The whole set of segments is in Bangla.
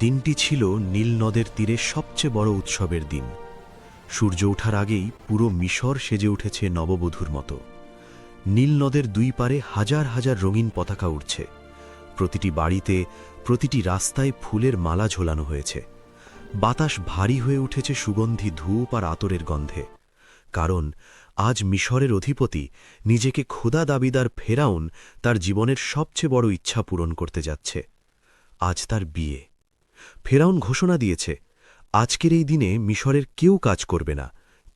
দিনটি ছিল নীল নদের তীরে সবচেয়ে বড় উৎসবের দিন। সূর্য ওঠার আগেই পুরো মিশর সেজে উঠেছে নববধূর মতো। নীল নদের দুই পারে হাজার হাজার রঙিন পতাকা উড়ছে। প্রতিটি বাড়িতে, প্রতিটি রাস্তায় ফুলের মালা ঝোলানো হয়েছে। বাতাস ভারী হয়ে উঠেছে সুগন্ধি ধূপ আর আতরের গন্ধে। কারণ আজ মিশরের অধিপতি, নিজেকে খোদা দাবিদার ফেরাউন, তার জীবনের সবচেয়ে বড় ইচ্ছা পূরণ করতে যাচ্ছে। আজ তার বিয়ে। ফেরাউন ঘোষণা দিয়েছে, আজকের এই দিনে মিশরের কেউ কাজ করবে না,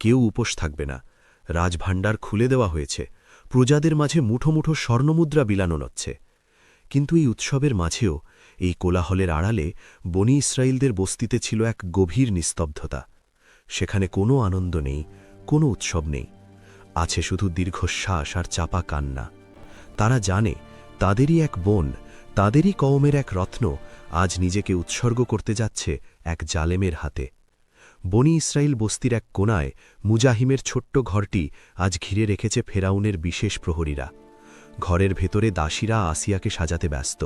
কেউ উপোস থাকবে না। রাজভাণ্ডার খুলে দেওয়া হয়েছে, প্রজাদের মাঝে মুঠো মুঠো স্বর্ণমুদ্রা বিলানো হচ্ছে। কিন্তু এই উৎসবের মাঝেও, এই কোলাহলের আড়ালে বনি ইসরায়েলদের বস্তিতে ছিল এক গভীর নিস্তব্ধতা। সেখানে কোনো আনন্দ নেই, কোনো উৎসব নেই, আছে শুধু দীর্ঘশ্বাস আর চাপা কান্না। তারা জানে তাদেরই এক বোন, তাদেরই কওমের এক রত্ন আজ নিজেকে উৎসর্গ করতে যাচ্ছে এক জালেমের হাতে। বনি ইসরায়েল বস্তির এক কোণায় মুজাহিমের ছোট্ট ঘরটি আজ ঘিরে রেখেছে ফেরাউনের বিশেষ প্রহরীরা। ঘরের ভেতরে দাসীরা আসিয়াকে সাজাতে ব্যস্ত।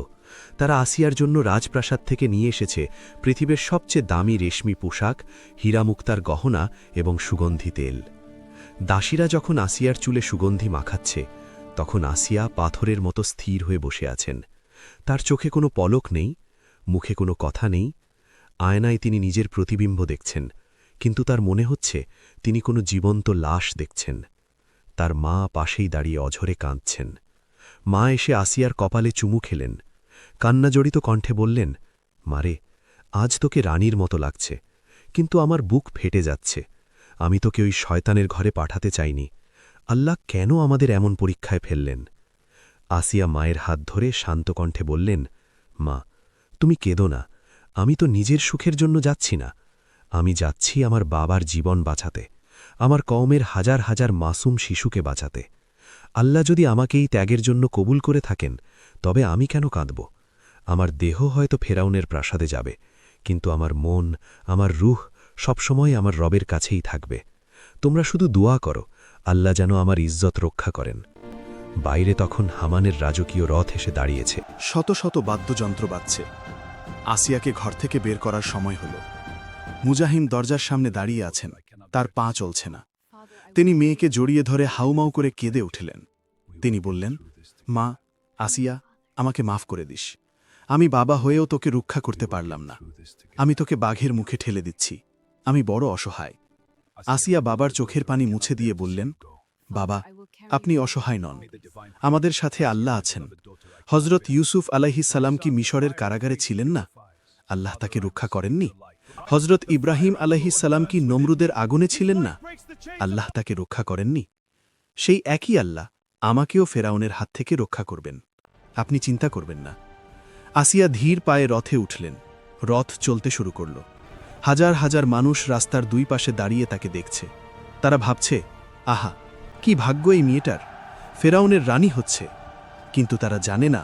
তারা আসিয়ার জন্য রাজপ্রাসাদ থেকে নিয়ে এসেছে পৃথিবীর সবচেয়ে দামি রেশমি পোশাক, হীরামুক্তার গহনা এবং সুগন্ধি তেল। দাসীরা যখন আসিয়ার চুলে সুগন্ধি মাখাচ্ছে, তখন আসিয়া পাথরের মতো স্থির হয়ে বসে আছেন। তার চোখে কোনো পলক নেই, মুখে কোনো কথা নেই। আয়নায় তিনি নিজের প্রতিবিম্ব দেখছেন, কিন্তু তার মনে হচ্ছে তিনি কোনো জীবন্ত লাশ দেখছেন। তার মা পাশেই দাঁড়িয়ে অঝরে কাঁদছেন। মা এসে আসিয়ার কপালে চুমু খেলেন, কান্নাজড়িত কণ্ঠে বললেন, মারে, আজ তোকে রানীর মতো লাগছে, কিন্তু আমার বুক ফেটে যাচ্ছে। আমি তোকে ওই শয়তানের ঘরে পাঠাতে চাইনি। আল্লাহ কেন আমাদের এমন পরীক্ষায় ফেললেন? আসিয়া মায়ের হাত ধরে শান্ত কণ্ঠে বললেন, মা, তুমি কেঁদো না। আমি তো নিজের সুখের জন্য যাচ্ছি না, আমি যাচ্ছি আমার বাবার জীবন বাঁচাতে, আমার কওমের হাজার হাজার মাসুম শিশুকে বাঁচাতে। আল্লাহ যদি আমাকে এই ত্যাগের জন্য কবুল করে থাকেন, তবে আমি কেন কাঁদব? আমার দেহ হয়তো ফেরাউনের প্রাসাদে যাবে, কিন্তু আমার মন, আমার রুহ সবসময় আমার রবের কাছেই থাকবে। তোমরা শুধু দোয়া করো, আল্লাহ যেন আমার ইজ্জত রক্ষা করেন। বাইরে তখন হামানের রাজকীয় রথ এসে দাঁড়িয়েছে। শত শত বাদ্যযন্ত্র বাজছে। আসিয়াকে ঘর থেকে বের করার সময় হল। মুজাহিম দরজার সামনে দাঁড়িয়ে আছেন, তার পা চলছে না। তিনি মেয়েকে জড়িয়ে ধরে হাউমাউ করে কেঁদে উঠলেন। তিনি বললেন, মা, আসিয়া, আমাকে মাফ করে দিস। আমি বাবা হয়েও তোকে রক্ষা করতে পারলাম না। আমি তোকে বাঘের মুখে ঠেলে দিচ্ছি। আমি বড় অসহায়। আসিয়া বাবার চোখের পানি মুছে দিয়ে বললেন, বাবা, আপনি অসহায় নন, আমাদের সাথে আল্লাহ আছেন। হজরত ইউসুফ আলাইহিস সালাম কি মিশরের কারাগারে ছিলেন না? আল্লাহ তাকে রক্ষা করেননি? হজরত ইব্রাহিম আলাইহিস সালাম কি নমরুদের আগুনে ছিলেন না? আল্লাহ তাকে রক্ষা করেননি? সেই একই আল্লাহ আমাকেও ফেরাউনের হাত থেকে রক্ষা করবেন। আপনি চিন্তা করবেন না। আসিয়া ধীর পায়ে রথে উঠলেন। রথ চলতে শুরু করল। হাজার হাজার মানুষ রাস্তার দুই পাশে দাঁড়িয়ে তাকে দেখছে। তারা ভাবছে, আহা, কি ভাগ্য এই মেয়েটার, ফেরাউনের রানী হচ্ছে। কিন্তু তারা জানে না,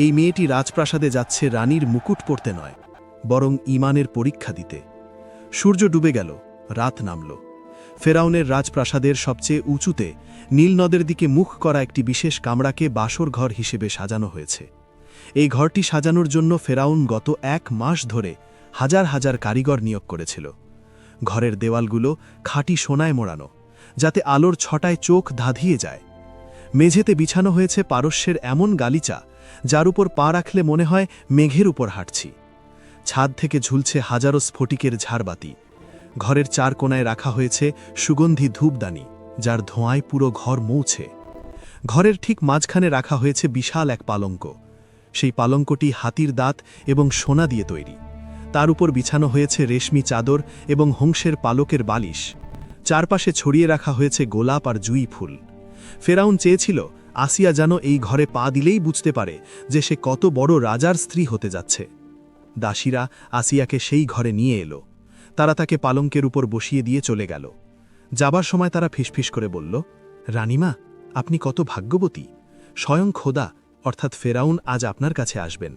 এই মেয়েটি রাজপ্রাসাদে যাচ্ছে রানীর মুকুট পরতে নয়, বরং ঈমানের পরীক্ষা দিতে। সূর্য ডুবে গেল, রাত নামল। ফেরাউনের রাজপ্রাসাদের সবচেয়ে উঁচুতে নীল নদের দিকে মুখ করা একটি বিশেষ কামরাকে বাসর ঘর হিসেবে সাজানো হয়েছে। এই ঘরটি সাজানোর জন্য ফেরাউন গত 1 মাস ধরে হাজার হাজার কারিগর নিয়োগ করেছিল। ঘরের দেওয়ালগুলো খাঁটি সোনায় মোড়ানো, যাতে আলোর ছটায় চোখ ধাঁধিয়ে যায়। মেঝেতে বিছানো হয়েছে পারস্যের এমন গালিচা, যার উপর পা রাখলে মনে হয় মেঘের উপর হাঁটছি। ছাদ থেকে ঝুলছে হাজারো স্ফটিকের ঝাড়বাতি। ঘরের 4 কোণায় রাখা হয়েছে সুগন্ধি ধূপদানি, যার ধোঁয়ায় পুরো ঘর মৌছে। ঘরের ঠিক মাঝখানে রাখা হয়েছে বিশাল এক পালঙ্ক। সেই পালঙ্কটি হাতির দাঁত এবং সোনা দিয়ে তৈরি। তার উপর বিছানো হয়েছে রেশমি চাদর এবং হংসের পালকের বালিশ। চারপাশে ছড়িয়ে রাখা হয়েছে গোলাপ আর জুঁই ফুল। ফেরাউন চেয়েছিল আসিয়া যেন এই ঘরে পা দিলেই বুঝতে পারে যে সে কত বড় রাজার স্ত্রী হতে যাচ্ছে। দাসীরা আসিয়াকে সেই ঘরে নিয়ে এলো। তারা তাকে পালঙ্কের উপর বসিয়ে দিয়ে চলে গেল। যাবার সময় তারা ফিসফিস করে বলল, রানীমা, আপনি কত ভাগ্যবতী। স্বয়ং খোদা অর্থাৎ ফেরাউন আজ আপনার কাছে আসবেন।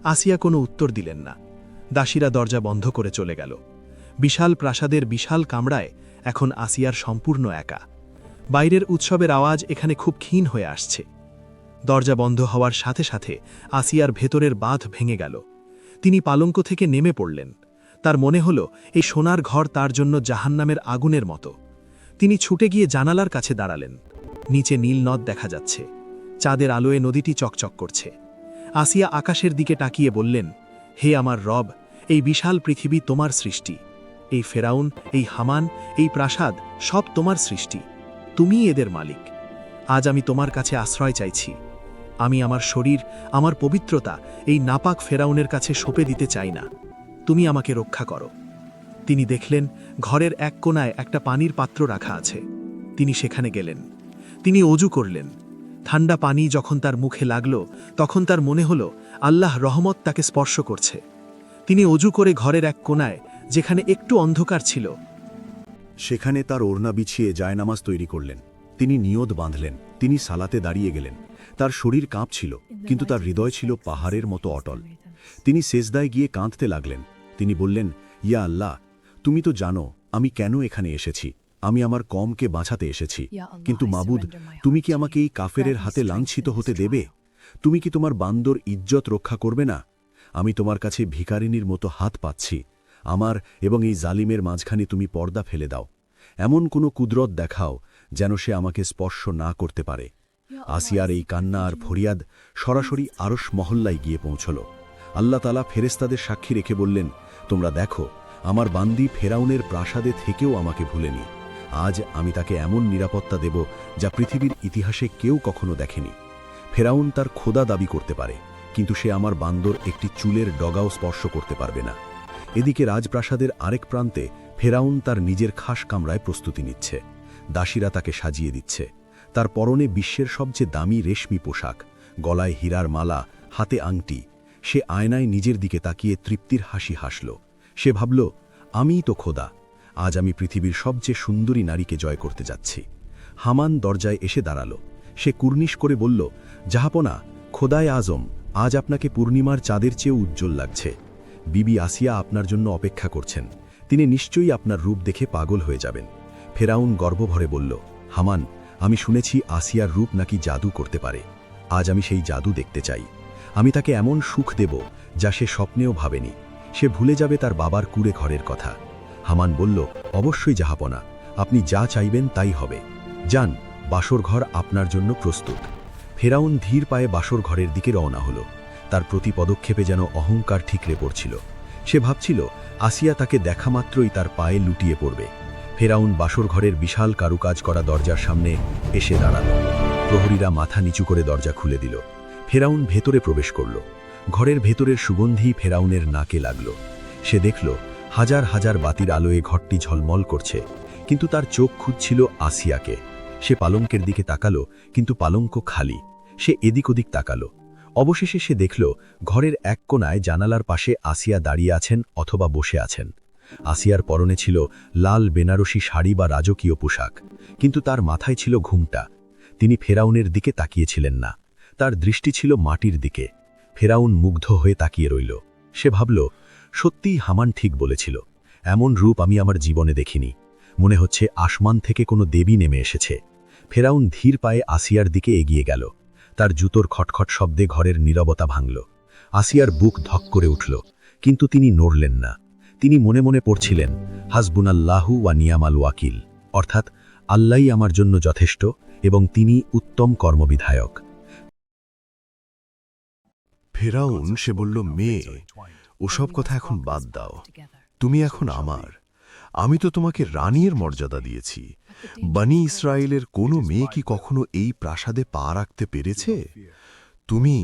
আসিয়া কোনো উত্তর দিলেন না। দাসীরা দরজা বন্ধ করে চলে গেল। বিশাল প্রাসাদের বিশাল কামরায় এখন আসিয়ার সম্পূর্ণ একা। বাইরের উৎসবের আওয়াজ এখানে খুব ক্ষীণ হয়ে আসছে। দরজা বন্ধ হওয়ার সাথে সাথে আসিয়ার ভেতরের বাঁধ ভেঙে গেল। তিনি পালঙ্ক থেকে নেমে পড়লেন। তার মনে হল এই সোনার ঘর তার জন্য জাহান্নামের আগুনের মতো। তিনি ছুটে গিয়ে জানালার কাছে দাঁড়ালেন। নিচে নীল নদ দেখা যাচ্ছে, চাঁদের আলোয় নদীটি চকচক করছে। আসিয়া আকাশের দিকে তাকিয়ে বললেন, হে আমার রব, এই বিশাল পৃথিবী তোমার সৃষ্টি। এই ফেরাউন, এই হামান, এই প্রাসাদ সব তোমার সৃষ্টি। তুমিই এদের মালিক। আজ আমি তোমার কাছে আশ্রয় চাইছি। আমি আমার শরীর, আমার পবিত্রতা এই নাপাক ফেরাউনের কাছে সঁপে দিতে চাই না। তুমি আমাকে রক্ষা করো। তিনি দেখলেন ঘরের এক কোণায় একটা পানির পাত্র রাখা আছে। তিনি সেখানে গেলেন। তিনি অজু করলেন। ঠান্ডা পানি যখন তার মুখে লাগল, তখন তার মনে হল আল্লাহ রহমত তাকে স্পর্শ করছে। তিনি অজু করে ঘরের এক কোণায়, যেখানে একটু অন্ধকার ছিল, সেখানে তার ওড়না বিছিয়ে জায়নামাজ তৈরি করলেন। তিনি নিয়ত বাঁধলেন। তিনি সালাতে দাঁড়িয়ে গেলেন। তার শরীর কাঁপছিল, কিন্তু তার হৃদয় ছিল পাহাড়ের মতো অটল। তিনি সেজদায় গিয়ে কাঁদতে লাগলেন। তিনি বললেন, ইয়া আল্লাহ, তুমি তো জানো আমি কেন এখানে এসেছি। আমি আমার কমকে বাঁচাতে এসেছি, কিন্তু মাবুদ, তুমি কি আমাকে এই কাফেরের হাতে লাঞ্ছিত হতে দেবে? তুমি কি তোমার বান্দর ইজ্জত রক্ষা করবে না? আমি তোমার কাছে ভিখারিনীর মতো হাত পাচ্ছি। আমার এবং এই জালিমের মাঝখানে তুমি পর্দা ফেলে দাও। এমন কোনো কুদরত দেখাও যেন সে আমাকে স্পর্শ না করতে পারে। আসিয়ার এই কান্না আর ফরিয়াদ সরাসরি আরশ মহল্লায় গিয়ে পৌঁছল। আল্লাহ তাআলা ফেরেশতাদের সাক্ষী রেখে বললেন, তোমরা দেখো, আমার বান্দি ফেরাউনের প্রাসাদে থেকেও আমাকে ভুলেনি। আজ আমি তাকে এমন নিরাপত্তা দেব যা পৃথিবীর ইতিহাসে কেউ কখনো দেখেনি। ফেরাউন তার খোদা দাবি করতে পারে, কিন্তু সে আমার বান্দর একটি চুলের ডগাও স্পর্শ করতে পারবে না। এদিকে রাজপ্রাসাদের আরেক প্রান্তে ফেরাউন তার নিজের খাস কামরায় প্রস্তুতি নিচ্ছে। দাসীরা তাকে সাজিয়ে দিচ্ছে। তার পরনে বিশ্বের সবচেয়ে দামি রেশমি পোশাক, গলায় হীরার মালা, হাতে আংটি। সে আয়নায় নিজের দিকে তাকিয়ে তৃপ্তির হাসি হাসল। সে ভাবল, আমিই তো খোদা। আজ আমি পৃথিবীর সবচেয়ে সুন্দরী নারীকে জয় করতে যাচ্ছি। হামান দরজায় এসে দাঁড়াল। সে কুর্নিশ করে বলল, জাহাপনা, খোদায় আজম, আজ আপনাকে পূর্ণিমার চাঁদের চেয়েও উজ্জ্বল লাগছে। বিবি আসিয়া আপনার জন্য অপেক্ষা করছেন। তিনি নিশ্চয়ই আপনার রূপ দেখে পাগল হয়ে যাবেন। ফেরাউন গর্বভরে বলল, হামান, আমি শুনেছি আসিয়ার রূপ নাকি জাদু করতে পারে। আজ আমি সেই জাদু দেখতে চাই। আমি তাকে এমন সুখ দেব যা সে স্বপ্নেও ভাবেনি। সে ভুলে যাবে তার বাবার কুড়ে ঘরের কথা। হামান বলল, অবশ্যই জাহাপনা, আপনি যা চাইবেন তাই হবে। যান, বাসর ঘর আপনার জন্য প্রস্তুত। ফেরাউন ধীর পায়ে বাসর ঘরের দিকে রওনা হল। তার প্রতি পদক্ষেপে যেন অহংকার ঠিকরে পড়ছিল। সে ভাবছিল আসিয়া তাকে দেখা মাত্রই তার পায়ে লুটিয়ে পড়বে। ফেরাউন বাসর ঘরের বিশাল কারুকাজ করা দরজার সামনে এসে দাঁড়াল। প্রহরীরা মাথা নিচু করে দরজা খুলে দিল। ফেরাউন ভেতরে প্রবেশ করল। ঘরের ভেতরের সুগন্ধি ফেরাউনের নাকে লাগল। সে দেখল হাজার হাজার বাতির আলোয় ঘরটি ঝলমল করছে, কিন্তু তার চোখ খুঁজছিল আসিয়াকে। সে পালঙ্কের দিকে তাকালো, কিন্তু পালঙ্ক খালি। সে এদিক ওদিক তাকালো। অবশেষে সে দেখল ঘরের এক কোণায় জানালার পাশে আসিয়া দাঁড়িয়ে আছেন অথবা বসে আছেন। আসিয়ার পরনে ছিল লাল বেনারসি শাড়ি বা রাজকীয় পোশাক, কিন্তু তার মাথায় ছিল ঘুমটা। তিনি ফেরাউনের দিকে তাকিয়েছিলেন না, তার দৃষ্টি ছিল মাটির দিকে। ফেরাউন মুগ্ধ হয়ে তাকিয়ে রইল। সে ভাবল, সত্যিই হামান ঠিক বলেছিল, এমন রূপ আমি আমার জীবনে দেখিনি। মনে হচ্ছে আসমান থেকে কোনো দেবী নেমে এসেছে। ফেরাউন ধীর পায়ে আসিয়ার দিকে এগিয়ে গেল। তার জুতোর খটখট শব্দে ঘরের নীরবতা ভাঙল। আসিয়ার বুক ধক করে উঠল, কিন্তু তিনি নড়লেন না। তিনি মনে মনে পড়ছিলেন, হাসবুনাল্লাহু ওয়া নিয়ামাল ওয়াকিল, অর্থাৎ আল্লাহই আমার জন্য যথেষ্ট এবং তিনি উত্তম কর্মবিধায়ক। ফেরাউন, সে বলল, মেয়ে, ওসব কথা এখন বাদ দাও। তুমি এখন আমার। আমি তো তোমাকে রানীর মর্যাদা দিয়েছি। বনি ইসরায়েলের কোনো মেয়ে কি কখনো এই প্রাসাদে পা রাখতে পেরেছে? তুমি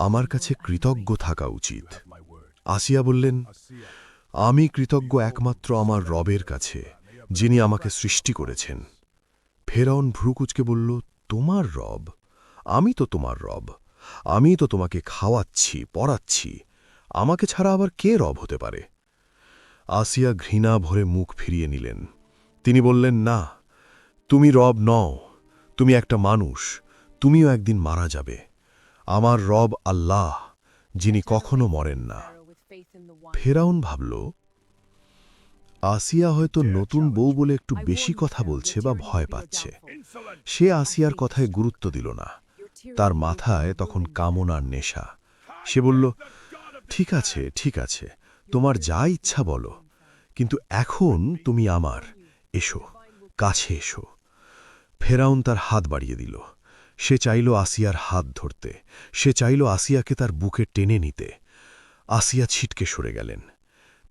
আমার কাছে কৃতজ্ঞ থাকা উচিত। আসিয়া বললেন, আমি কৃতজ্ঞ একমাত্র আমার রবের কাছে, যিনি আমাকে সৃষ্টি করেছেন। ফেরাউন ভ্রুকুচকে বলল, তোমার রব? আমি তো তোমার রব। আমি তো তোমাকে খাওয়াচ্ছি, পড়াচ্ছি। আমাকে ছাড়া আবার কে রব হতে পারে? আসিয়া ঘৃণা ভরে মুখ ফিরিয়ে নিলেন। তিনি বললেন, না, তুমি রব নও। তুমি একটা মানুষ। তুমিও একদিন মারা যাবে। আমার রব আল্লাহ, যিনি কখনো মরেন না। ফেরাউন ভাবল, আসিয়া হয়তো নতুন বউ বলে একটু বেশি কথা বলছে বা ভয় পাচ্ছে। সে আসিয়ার কথায় গুরুত্ব দিল না। তার মাথায় তখন কামনার নেশা। সে বলল, ঠিক আছে, তোমার যা ইচ্ছা বলো, কিন্তু এখন তুমি আমার। এসো, কাছে এসো। ফেরাউন তার হাত বাড়িয়ে দিল। সে চাইল আসিয়ার হাত ধরতে, সে চাইল আসিয়াকে তার বুকে টেনে নিতে। আসিয়া ছিটকে সরে গেলেন।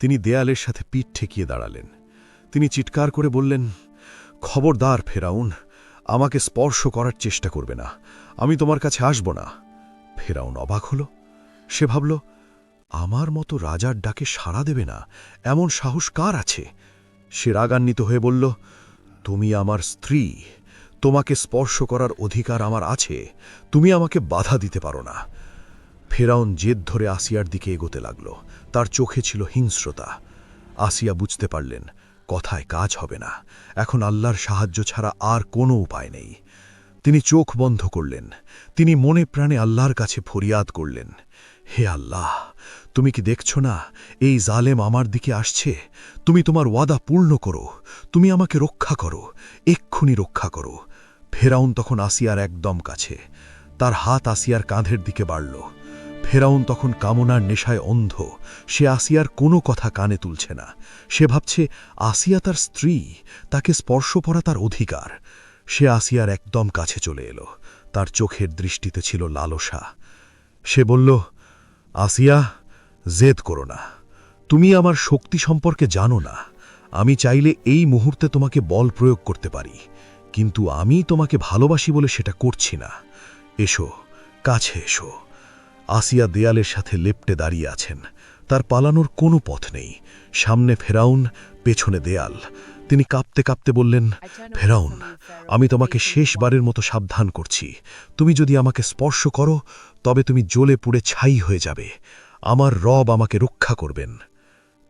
তিনি দেয়ালের সাথে পিঠ ঠেকিয়ে দাঁড়ালেন। তিনি চিৎকার করে বললেন, খবরদার ফেরাউন, আমাকে স্পর্শ করার চেষ্টা করবে না, আমি তোমার কাছে আসব না। ফেরাউন অবাক হল। সে ভাবল, আমার মতো রাজার ডাকে সাড়া দেবে না এমন সাহস কার আছে? সে রাগান্বিত হয়ে বলল, তুমি আমার স্ত্রী, তোমাকে স্পর্শ করার অধিকার আমার আছে, তুমি আমাকে বাধা দিতে পারো না। ফেরাউন জেদ ধরে আসিয়ার দিকে এগোতে লাগল। তার চোখে ছিল হিংস্রতা। আসিয়া বুঝতে পারলেন কথায় কাজ হবে না, এখন আল্লাহর সাহায্য ছাড়া আর কোনো উপায় নেই। তিনি চোখ বন্ধ করলেন। তিনি মনে প্রাণে আল্লাহর কাছে ফরিয়াদ করলেন, হে আল্লাহ, তুমি কি দেখছ না এই জালেম আমার দিকে আসছে? তুমি তোমার ওয়াদা পূর্ণ করো, তুমি আমাকে রক্ষা করো, এক্ষুনি রক্ষা করো। ফেরাউন তখন আসিয়ার একদম কাছে। তার হাত আসিয়ার কাঁধের দিকে বাড়ল। ফেরাউন তখন কামনার নেশায় অন্ধ। সে আসিয়ার কোনো কথা কানে তুলছে না। সে ভাবছে আসিয়া তার স্ত্রী, তাকে স্পর্শ করা তার অধিকার। সে আসিয়ার একদম কাছে চলে এলো। তার চোখের দৃষ্টিতে ছিল লালসা। সে বলল, আসিয়া, জেদ করো না, তুমি আমার শক্তি সম্পর্কে জানো না। আমি চাইলে এই মুহূর্তে তোমাকে বল প্রয়োগ করতে পারি, কিন্তু আমি তোমাকে ভালোবাসি বলে সেটা করছি না। এসো, কাছে এসো। আসিয়া দেয়ালের সাথে লেপ্টে দাঁড়িয়ে আছেন। তার পালানোর কোনো পথ নেই। সামনে ফেরাউন, পেছনে দেয়াল। তিনি কাঁপতে কাঁপতে বললেন, ফেরাউন, আমি তোমাকে শেষবারের মতো সাবধান করছি। তুমি যদি আমাকে স্পর্শ করো, তবে তুমি জ্বলে পুড়ে ছাই হয়ে যাবে। আমার রব আমাকে রক্ষা করবেন।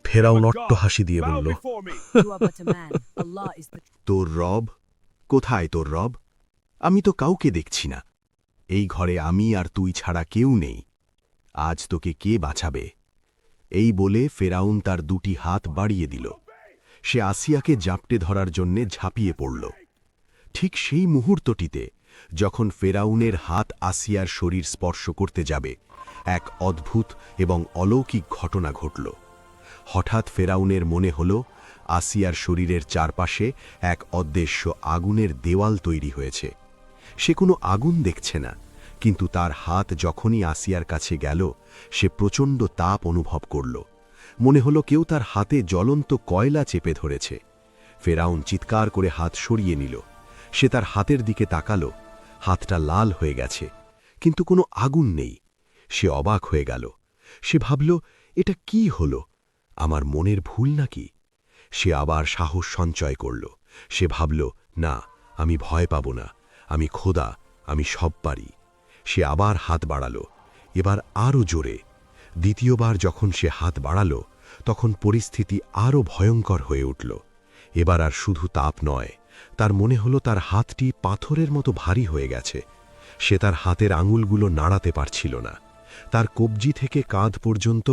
ফেরাউন অট্টহাসি দিয়ে বলল, তোর রব? কোথায় তোর রব? আমি তো কাউকে দেখছি না। এই ঘরে আমি আর তুই ছাড়া কেউ নেই। আজ তোকে কে বাঁচাবে? এই বলে ফেরাউন তার দুটি হাত বাড়িয়ে দিল। সে আসিয়াকে জাপটে ধরার জন্যে ঝাঁপিয়ে পড়ল। ঠিক সেই মুহূর্তটিতে যখন ফেরাউনের হাত আসিয়ার শরীর স্পর্শ করতে যাবে, এক অদ্ভুত এবং অলৌকিক ঘটনা ঘটল। হঠাৎ ফেরাউনের মনে হল আসিয়ার শরীরের চারপাশে এক অদৃশ্য আগুনের দেওয়াল তৈরি হয়েছে। সে কোনো আগুন দেখছে না, কিন্তু তার হাত যখনই আসিয়ার কাছে গেল, সে প্রচণ্ড তাপ অনুভব করল। মনে হলো কেউ তার হাতে জ্বলন্ত কয়লা চেপে ধরেছে। ফেরাউন চিৎকার করে হাত সরিয়ে নিল। সে তার হাতের দিকে তাকালো। হাতটা লাল হয়ে গেছে, কিন্তু কোনো আগুন নেই। সে অবাক হয়ে গেল। সে ভাবল, এটা কি হলো? আমার মনের ভুল নাকি? সে আবার সাহস সঞ্চয় করল। সে ভাবল, না, আমি ভয় পাব না, আমি খোদা, আমি সব পারি। সে আবার হাত বাড়াল, এবার আরও জোরে। দ্বিতীয়বার যখন সে হাত বাড়াল, তখন পরিস্থিতি আরও ভয়ঙ্কর হয়ে উঠল। এবার আর শুধু তাপ নয়, তার মনে হলো তার হাতটি পাথরের মতো ভারী হয়ে গেছে। সে তার হাতের আঙুলগুলো নাড়াতে পারছিল না। তার কবজি থেকে কাঁধ পর্যন্ত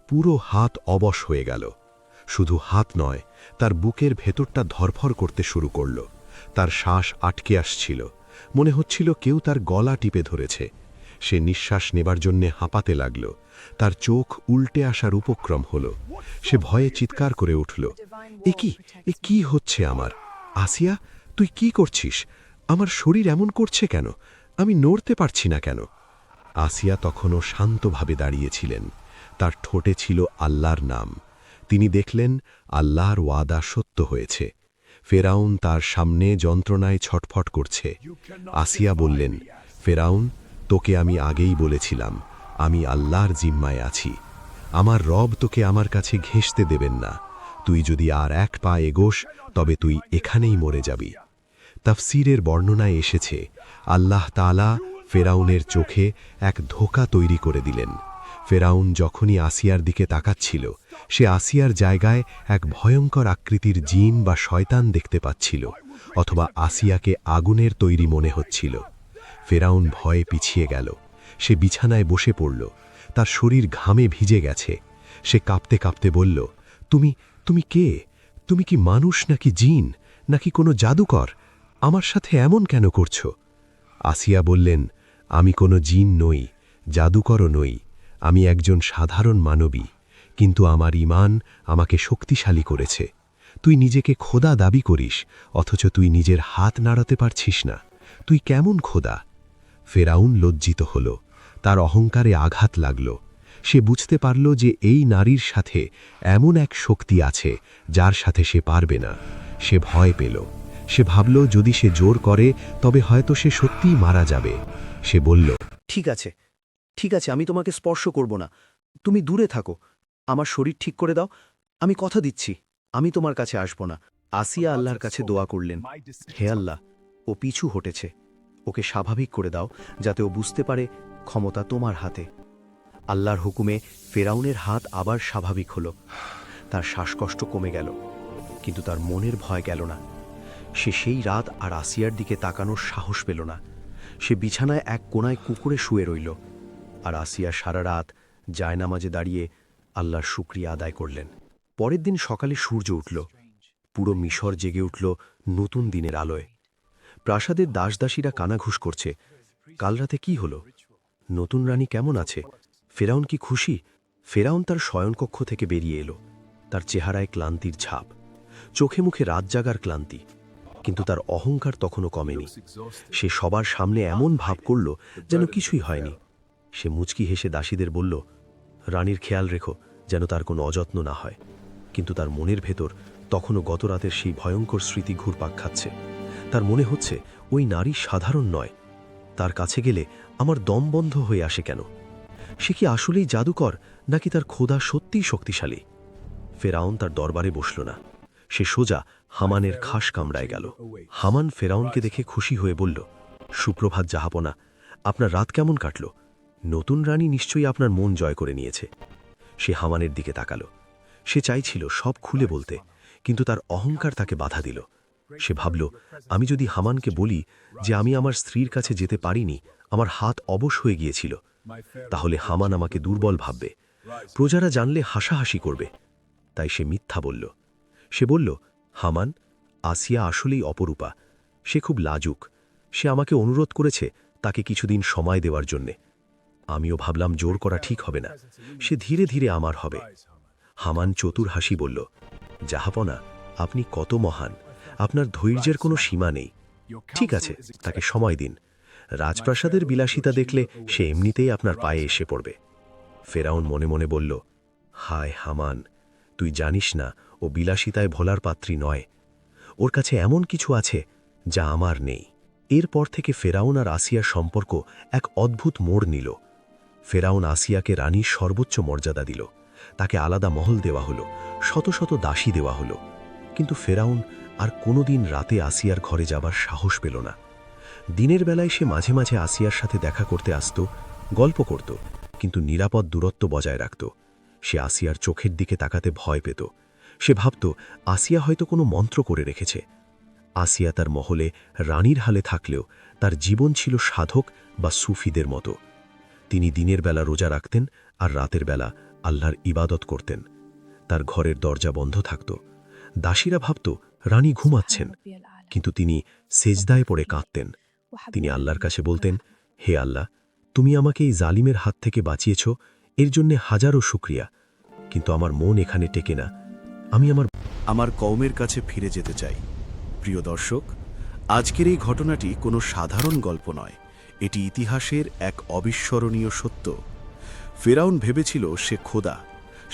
পুরো হাত অবশ হয়ে গেল। শুধু হাত নয়, তার বুকের ভেতরটা ধরফর করতে শুরু করল। তার শ্বাস আটকে আসছিল। মনে হচ্ছিল কেউ তার গলা টিপে ধরেছে। সে নিঃশ্বাস নেবার জন্যে হাঁপাতে লাগল। তার চোখ উল্টে আসার উপক্রম হল। সে ভয়ে চিৎকার করে উঠল, এ কি হচ্ছে আমার? আসিয়া, তুই কি করছিস? আমার শরীর এমন করছে কেন? আমি নড়তে পারছি না কেন? আসিয়া তখনও শান্তভাবে দাঁড়িয়েছিলেন। তার ঠোঁটে ছিল আল্লাহর নাম। তিনি দেখলেন আল্লাহর ওয়াদা সত্য হয়েছে। ফেরাউন তার সামনে যন্ত্রণায় ছটফট করছে। আসিয়া বললেন, ফেরাউন, তোকে আমি আগেই বলেছিলাম, আমি আল্লাহর জিম্মায় আছি। আমার রব তোকে আমার কাছে ঘেঁষতে দেবেন না। তুই যদি আর এক পা এগোস, তবে তুই এখানেই মরে যাবি। তাফসীরের বর্ণনায় এসেছে, আল্লাহ তাআলা ফেরাউনের চোখে এক ধোঁকা তৈরি করে দিলেন। ফেরাউন যখনই আসিয়ার দিকে তাকাচ্ছিল, সে আসিয়ার জায়গায় এক ভয়ঙ্কর আকৃতির জিন বা শয়তান দেখতে পাচ্ছিল, অথবা আসিয়াকে আগুনের তৈরি মনে হচ্ছিল। ফেরাউন ভয়ে পিছিয়ে গেল। সে বিছানায় বসে পড়ল। তার শরীর ঘামে ভিজে গেছে। সে কাঁপতে কাঁপতে বলল, তুমি কে? তুমি কি মানুষ নাকি জিন, নাকি কোনো জাদুকর? আমার সাথে এমন কেন করছো? আসিয়া বললেন, আমি কোনো জিন নই, জাদুকরও নই। আমি একজন সাধারণ মানবী, কিন্তু আমার ঈমান আমাকে শক্তিশালী করেছে। তুই নিজেকে খোদা দাবি করিস, অথচ তুই নিজের হাত নাড়াতে পারছিস না। তুই কেমন খোদা? ফেরাউন লজ্জিত হল, তার অহংকারে আঘাত লাগল। সে বুঝতে পারল যে এই নারীর সাথে এমন এক শক্তি আছে যার সাথে সে পারবে না। সে ভয় পেল। সে ভাবল যদি সে জোর করে তবে হয়তো সে সত্যিই মারা যাবে। সে বলল, ঠিক আছে, ঠিক আছে, আমি তোমাকে স্পর্শ করব না। তুমি দূরে থাকো। আমার শরীর ঠিক করে দাও। আমি কথা দিচ্ছি, আমি তোমার কাছে আসব না। আসিয়া আল্লাহর কাছে দোয়া করলেন, হে আল্লাহ, ও পিছু হটেছে, ওকে স্বাভাবিক করে দাও, যাতে ও বুঝতে পারে ক্ষমতা তোমার হাতে। আল্লাহর হুকুমে ফেরাউনের হাত আবার স্বাভাবিক হল। তার শ্বাসকষ্ট কমে গেল, কিন্তু তার মনের ভয় গেল না। সে সেই রাত আর আসিয়ার দিকে তাকানোর সাহস পেল না। সে বিছানায় এক কোণায় কুকুরে শুয়ে রইল, আর আসিয়া সারা রাত জায়নামাজে দাঁড়িয়ে আল্লাহর শুকরিয়া আদায় করলেন। পরের দিন সকালে সূর্য উঠল, পুরো মিশর জেগে উঠল নতুন দিনের আলোয়। প্রাসাদের দাসদাসীরা কানাঘুষ করছে, কাল রাতে কি হলো? নতুন রানী কেমন আছে? ফেরাউন কি খুশি? ফেরাউন তার শয়নকক্ষ থেকে বেরিয়ে এলো। তার চেহারায় ক্লান্তির ছাপ, চোখে মুখে রাত জাগার ক্লান্তি, কিন্তু তার অহংকার তখনও কমেনি। সে সবার সামনে এমন ভাব করল যেন কিছুই হয়নি। সে মুচকি হেসে দাসীদের বলল, রানীর খেয়াল রেখো যেন তার কোনো অযত্ন না হয়। কিন্তু তার মনের ভেতর তখনও গত রাতের সেই ভয়ঙ্কর স্মৃতি ঘুরপাক খাচ্ছে। তার মনে হচ্ছে ওই নারী সাধারণ নয়। তার কাছে গেলে আমার দম বন্ধ হয়ে আসে কেন? সে কি আসলেই জাদুকর, নাকি তার খোদা সত্যিই শক্তিশালী? ফেরাউন তার দরবারে বসল না। সে সোজা হামানের খাস কামড়ায় গেল। হামান ফেরাউনকে দেখে খুশি হয়ে বলল, সুপ্রভাত জাহাপনা, আপনার রাত কেমন কাটল? নতুন রানী নিশ্চয়ই আপনার মন জয় করে নিয়েছে। সে হামানের দিকে তাকালো। সে চাইছিল সব খুলে বলতে, কিন্তু তার অহংকার তাকে বাধা দিল। সে ভাবল, আমি যদি হামানকে বলি যে আমি আমার স্ত্রীর কাছে যেতে পারিনি, আমার হাত অবশ হয়ে গিয়েছিল, তাহলে হামান আমাকে দুর্বল ভাববে, প্রজারা জানলে হাসাহাসি করবে। তাই সে মিথ্যা বলল। সে বলল, হামান, আসিয়া আসলেই অপরূপা। সে খুব লাজুক। সে আমাকে অনুরোধ করেছে তাকে কিছুদিন সময় দেওয়ার জন্যে। আমিও ভাবলাম জোর করা ঠিক হবে না, সে ধীরে ধীরে আমার হবে। হামান চতুর হাসি বলল, জাহাপনা, আপনি কত মহান, আপনার ধৈর্যের কোনো সীমা নেই। ঠিক আছে, তাকে সময় দিন। রাজপ্রাসাদের বিলাসিতা দেখলে সে এমনিতেই আপনার পায়ে এসে পড়বে। ফেরাউন মনে মনে বলল, হায় হামান, তুই জানিস না ও বিলাসিতায় ভোলার পাত্রী নয়। ওর কাছে এমন কিছু আছে যা আমার নেই। এরপর থেকে ফেরাউন আর আসিয়ার সম্পর্ক এক অদ্ভুত মোড় নিল। ফেরাউন আসিয়াকে রানীর সর্বোচ্চ মর্যাদা দিল। তাকে আলাদা মহল দেওয়া হলো, শত শত দাসী দেওয়া হলো। কিন্তু ফেরাউন আর কোনোদিন রাতে আসিয়ার ঘরে যাবার সাহস পেল না। দিনের বেলায় সে মাঝে মাঝে আসিয়ার সাথে দেখা করতে আসত, গল্প করত, কিন্তু নিরাপদ দূরত্ব বজায় রাখত। সে আসিয়ার চোখের দিকে তাকাতে ভয় পেত। সে ভাবত আসিয়া হয়তো কোনো মন্ত্র করে রেখেছে। আসিয়া তার মহলে রানীর হালে থাকলেও তার জীবন ছিল সাধক বা সুফিদের মতো। তিনি দিনের বেলা রোজা রাখতেন আর রাতের বেলা আল্লাহর ইবাদত করতেন। তার ঘরের দরজা বন্ধ থাকত। দাসীরা ভাবত রানী ঘুমাচ্ছেন, কিন্তু তিনি সেজদায় পড়ে কাঁদতেন। তিনি আল্লাহর কাছে বলতেন, হে আল্লাহ, তুমি আমাকে এই জালিমের হাত থেকে বাঁচিয়েছ, এর জন্যে হাজারো শুকরিয়া। কিন্তু আমার মন এখানে টেকে না। আমি আমার কওমের কাছে ফিরে যেতে চাই। প্রিয় দর্শক, আজকের এই ঘটনাটি কোনো সাধারণ গল্প নয়, এটি ইতিহাসের এক অবিস্মরণীয় সত্য। ফেরাউন ভেবেছিল সে খোদা,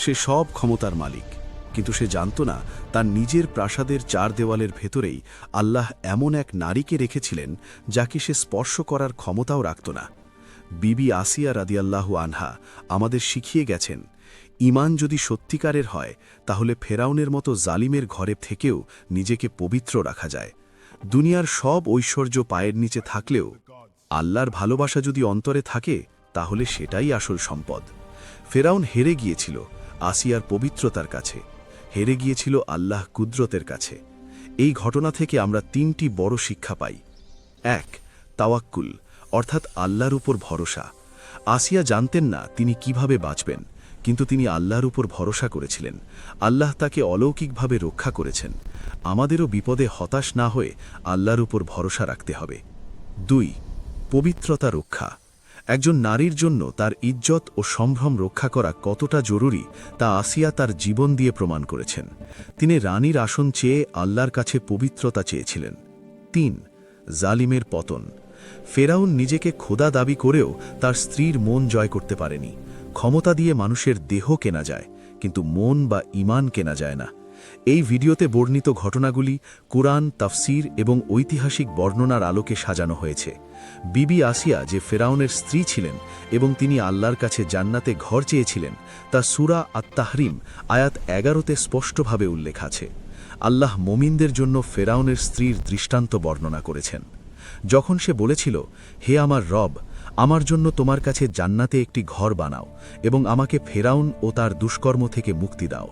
সে সব ক্ষমতার মালিক, কিন্তু সে জানত না তার নিজের প্রাসাদের চার দেওয়ালের ভেতরেই আল্লাহ এমন এক নারীকে রেখেছিলেন যাকে সে স্পর্শ করার ক্ষমতাও রাখত না। বিবি আসিয়া রাদিয়াল্লাহু আনহা আমাদের শিখিয়ে গেছেন, ঈমান যদি সত্যিকারের হয় তাহলে ফেরাউনের মতো জালিমের ঘরে থেকেও নিজেকে পবিত্র রাখা যায়। দুনিয়ার সব ঐশ্বর্য পায়ের নিচে থাকলেও আল্লাহর ভালোবাসা যদি অন্তরে থাকে তাহলে সেটাই আসল সম্পদ। ফেরাউন হেরে গিয়েছিল আসিয়ার পবিত্রতার কাছে, হেরে গিয়েছিল আল্লাহ কুদরতের কাছে। এই ঘটনা থেকে আমরা তিনটি বড় শিক্ষা পাই। ১. তাওয়াক্কুল, অর্থাৎ আল্লাহর উপর ভরসা। আসিয়া জানতেন না তিনি কিভাবে বাঁচবেন, কিন্তু তিনি আল্লাহর উপর ভরসা করেছিলেন। আল্লাহ তাকে অলৌকিকভাবে রক্ষা করেছেন। আমাদেরও বিপদে হতাশ না হয়ে আল্লাহর উপর ভরসা রাখতে হবে। ২. পবিত্রতা রক্ষা। একজন নারীর জন্য তার ইজ্জত ও সম্ভ্রম রক্ষা করা কতটা জরুরি তা আসিয়া তার জীবন দিয়ে প্রমাণ করেছেন। তিনি রানীর আসন চেয়ে আল্লাহর কাছে পবিত্রতা চেয়েছিলেন। ৩. জালিমের পতন। ফেরাউন নিজেকে খোদা দাবি করেও তার স্ত্রীর মন জয় করতে পারেনি। ক্ষমতা দিয়ে মানুষের দেহ কেনা যায়, কিন্তু মন বা ঈমান কেনা যায় না। এই ভিডিওতে বর্ণিত ঘটনাগুলি কুরআন, তাফসীর এবং ঐতিহাসিক বর্ণনার আলোকে সাজানো হয়েছে। বিবি আসিয়া যে ফেরাউনের স্ত্রী ছিলেন এবং তিনি আল্লাহর কাছে জান্নাতে ঘর চেয়েছিলেন, তা সূরা আত-তাহরিম আয়াত 11তে স্পষ্টভাবে উল্লেখ আছে। আল্লাহ মুমিনদের জন্য ফেরাউনের স্ত্রীর দৃষ্টান্ত বর্ণনা করেছেন। যখন সে বলেছিল, হে আমার রব, আমার জন্য তোমার কাছে জান্নাতে একটি ঘর বানাও এবং আমাকে ফেরাউন ও তার দুষ্কর্ম থেকে মুক্তি দাও।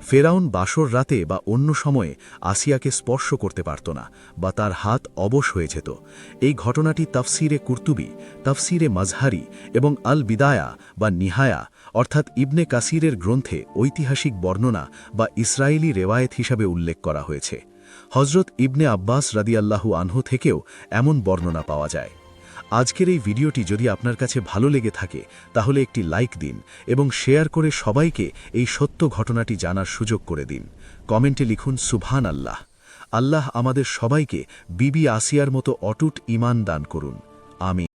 ফেরাউন বাসর রাতে বা অন্য সময়ে আসিয়াকে স্পর্শ করতে পারত না বা তার হাত অবশ হয়ে যেত। এই ঘটনাটি তাফসিরে কুরতুবি, তাফসিরে মাজহারি এবং আল বিদায়া বা নিহায়া অর্থাৎ ইবনে কাসিরের গ্রন্থে ঐতিহাসিক বর্ণনা বা ইসরায়েলি রেওয়ায়েত হিসাবে উল্লেখ করা হয়েছে। হজরত ইবনে আব্বাস রাদিয়াল্লাহু আনহু থেকেও এমন বর্ণনা পাওয়া যায়। আজকের এই ভিডিওটি যদি আপনার কাছে ভালো লেগে থাকে তাহলে একটি লাইক দিন এবং শেয়ার করে সবাইকে এই সত্য ঘটনাটি জানার সুযোগ করে দিন। কমেন্টে লিখুন সুবহান আল্লাহ। আল্লাহ আমাদের সবাইকে বিবি আসিয়ার মতো অটুট ঈমান দান করুন। আমিন।